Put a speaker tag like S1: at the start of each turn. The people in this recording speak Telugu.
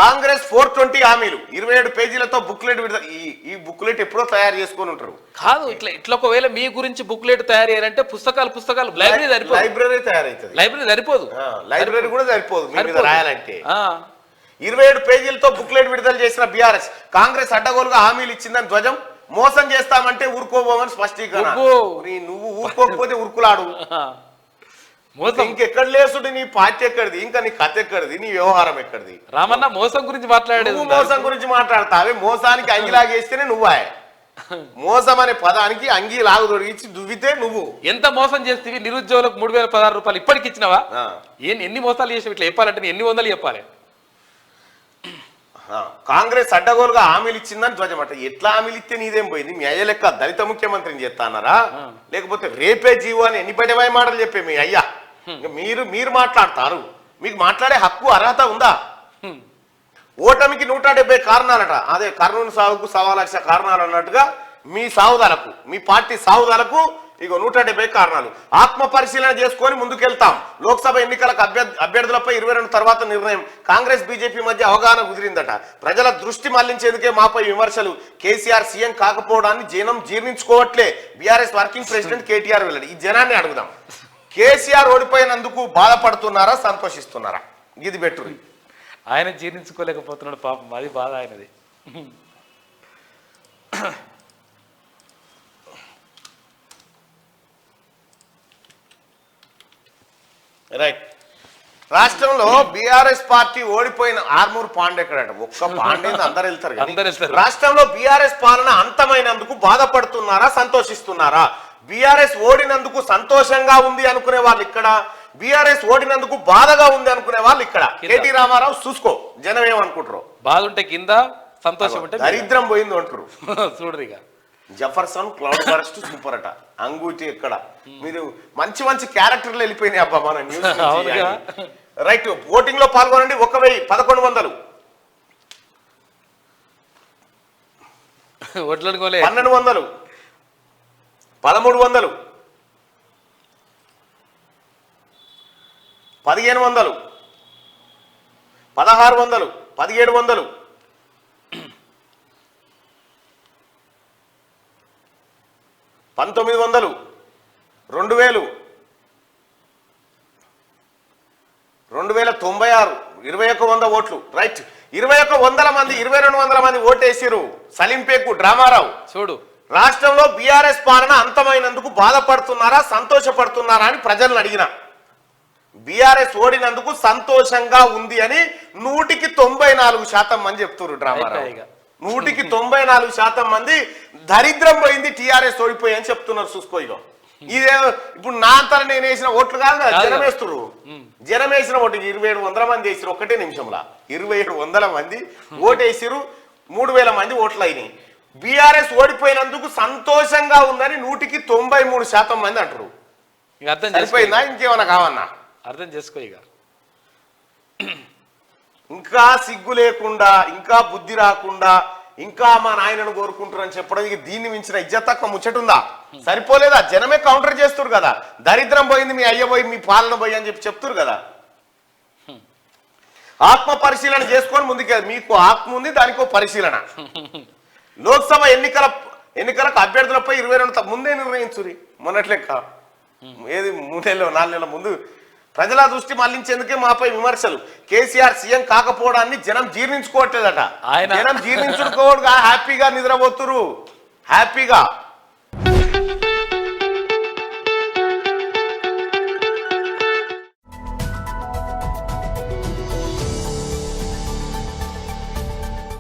S1: కాంగ్రెస్ 420 హామీలు 27 పేజీలతో బుక్లెట్ విడుదల. ఈ బుక్లెట్ ఎప్పుడో తయారు చేసుకొని ఉంటారు.
S2: కాదు ఇట్లా ఒకవేళ మీ గురించి బుక్లెట్ తయారు చేయాలంటే పుస్తకాలు లైబ్రరీ సరిపోదు.
S1: లైబ్రరీ తయారైతుంది.
S2: లైబ్రరీ సరిపోదు.
S1: లైబ్రరీ కూడా సరిపోదు రాయాలంటే. 27 పేజీలతో బుక్లెట్ విడుదల చేసిన బీఆర్ఎస్ కాంగ్రెస్ అడ్డగోలుగా హామీలు ఇచ్చిందని ధ్వజం. మోసం చేస్తామంటే ఊరుకోబోమని స్పష్టీకరణ. నువ్వు ఊరుకోకపోతే ఉరుకులాడు. ఇంకెక్కడ లేసుడు? నీ పార్టీ ఎక్కడిది, ఇంకా నీ కథ ఎక్కడిది, నీ వ్యవహారం ఎక్కడిది?
S2: రామన్న మోసం గురించి మాట్లాడేది.
S1: మోసం గురించి మాట్లాడతావే. మోసానికి అంగిలాగేస్తేనే నువ్వా. మోసం అనే పదానికి అంగి లాగు దొరికించి దువ్వితే నువ్వు.
S2: ఎంత మోసం చేస్తే నిరుద్యోగులకు 3016 రూపాయలు ఇప్పటికి ఇచ్చినావా? ఎన్ని మోసాలు చేసి ఇట్లా చెప్పాలంటే ఎన్ని వందలు చెప్పాలి?
S1: కాంగ్రెస్ అడ్డగోలుగా హామీలు ఇచ్చిందని ధ్వజమట. ఎట్లా హామీలు ఇస్తే నీదేం పోయింది? మీ అయ్య లెక్క దళిత ముఖ్యమంత్రిని చేస్తానారా? లేకపోతే రేపే జీవో అని ఎన్ని పడేవాయి మాటలు చెప్పే మీ అయ్యా. మీరు మాట్లాడతారు. మీకు మాట్లాడే హక్కు అర్హత ఉందా? ఓటమికి 170 కారణాలట. అదే కర్నూలు సాగుకు 1,00,000 కారణాలు అన్నట్టుగా మీ సావుదలకు, మీ పార్టీ సావుదలకు ఇగో 170 కారణాలు. ఆత్మ పరిశీలన చేసుకొని ముందుకెళ్తాం. లోక్సభ ఎన్నికలకు అభ్యర్థులపై 22 తర్వాత నిర్ణయం. కాంగ్రెస్ బీజేపీ మధ్య అవగాహన కుదిరిందట. ప్రజల దృష్టి మళ్లించేందుకే మాపై విమర్శలు. కేసీఆర్ సీఎం కాకపోవడాన్ని జనం జీర్ణించుకోవట్లే. బీఆర్ఎస్ వర్కింగ్ ప్రెసిడెంట్ కేటీఆర్ వెల్లడి. ఈ జనాన్ని అడుగుదాం. కేసీఆర్ ఓడిపోయినందుకు బాధపడుతున్నారా, సంతోషిస్తున్నారా? ఇది బెటర్.
S2: ఆయన జీర్ణించుకోలేకపోతున్నాడు పాపం, అది బాధ ఆయనది.
S1: రైట్. రాష్ట్రంలో బీఆర్ఎస్ పార్టీ ఓడిపోయిన ఆర్మూర్ పాండే ఎక్కడట? ఒక్క పాండే అందరు వెళ్తారు. రాష్ట్రంలో బీఆర్ఎస్ పాలన అంతమైనందుకు బాధపడుతున్నారా, సంతోషిస్తున్నారా? బీఆర్ఎస్ ఓడినందుకు సంతోషంగా ఉంది అనుకునే వాళ్ళు ఇక్కడ, బీఆర్ఎస్ ఓడినందుకు బాధగా ఉంది అనుకునే వాళ్ళు ఇక్కడ. కేటీ రామారావు చూసుకో, జనం ఏమనుకుంటారు?
S2: బాధ ఉంటే కింద, సంతోషం ఉంటే
S1: దరిద్రం పోయింది అంటారు.
S2: చూడరిగా
S1: జఫర్సన్ క్లౌడ్ బర్స్ట్ సూపర్ అట. అంగూటి ఎక్కడ? మీరు మంచి మంచి క్యారెక్టర్లు వెళ్ళిపోయినాయి అబ్బా మన న్యూస్. రైట్. ఓటింగ్ లో పాల్గొనండి. 1,1100
S2: ఓట్లనుకోలే.
S1: 1200 1300 1500 1600 1700 1900 2000 2096 2100 ఓట్లు. రైట్. 2100 మంది 2200 మంది ఓటేసిరు. సలీంపేకు డ్రామారావు
S2: చూడు.
S1: రాష్ట్రంలో బీఆర్ఎస్ పాలన అంతమైనందుకు బాధపడుతున్నారా, సంతోషపడుతున్నారా అని ప్రజలను అడిగిన. బీఆర్ఎస్ ఓడినందుకు సంతోషంగా ఉంది అని 194% మంది చెప్తున్నారు. డ్రామారావు 194% మంది దరిద్రం పోయింది, టీఆర్ఎస్ ఓడిపోయి అని చెప్తున్నారు. చూసుకో. ఇగో ఇదే ఇప్పుడు నా అంతా నేను వేసిన ఓట్లు కాదు కదా, జనం వేస్తున్నారు. జనం వేసిన ఓటు 2700 మంది వేసిరు. ఒకటే నిమిషంలో 2700 మంది ఓటేసిరు. 3000 మంది ఓట్లు అయినాయి. బీఆర్ఎస్ ఓడిపోయినందుకు సంతోషంగా ఉందని 193% మంది అంటారు. సరిపోయిందా? ఇంకేమన్నా కావన్నా?
S2: అర్థం చేసుకో. ఇక
S1: ఇంకా సిగ్గు లేకుండా, ఇంకా బుద్ధి రాకుండా, ఇంకా మా నాయనను కోరుకుంటారని చెప్పడానికి దీన్ని మించిన ఇజ్జతక్క ముచ్చటుందా? సరిపోలేదా? జనమే కౌంటర్ చేస్తారు కదా. దరిద్రం పోయింది, మీ అయ్య పోయి, మీ పాలన పోయి అని చెప్తారు కదా. ఆత్మ పరిశీలన చేసుకొని ముందుకే. మీకు ఆత్మ ఉంది, దానికో పరిశీలన. లోక్సభ ఎన్నికలకు అభ్యర్థులపై 22 ముందే నిర్ణయించురి. మొన్నట్లెక్క ఏది 3 నెలలు 4 నెలల ముందు. ప్రజల దృష్టి మళ్లించేందుకే మాపై విమర్శలు. కేసీఆర్ సీఎం కాకపోవడాన్ని జనం జీర్ణించుకోవట్లేదట. జనం జీర్ణించుకోవడం హ్యాపీగా నిద్రపోతురు. హ్యాపీగా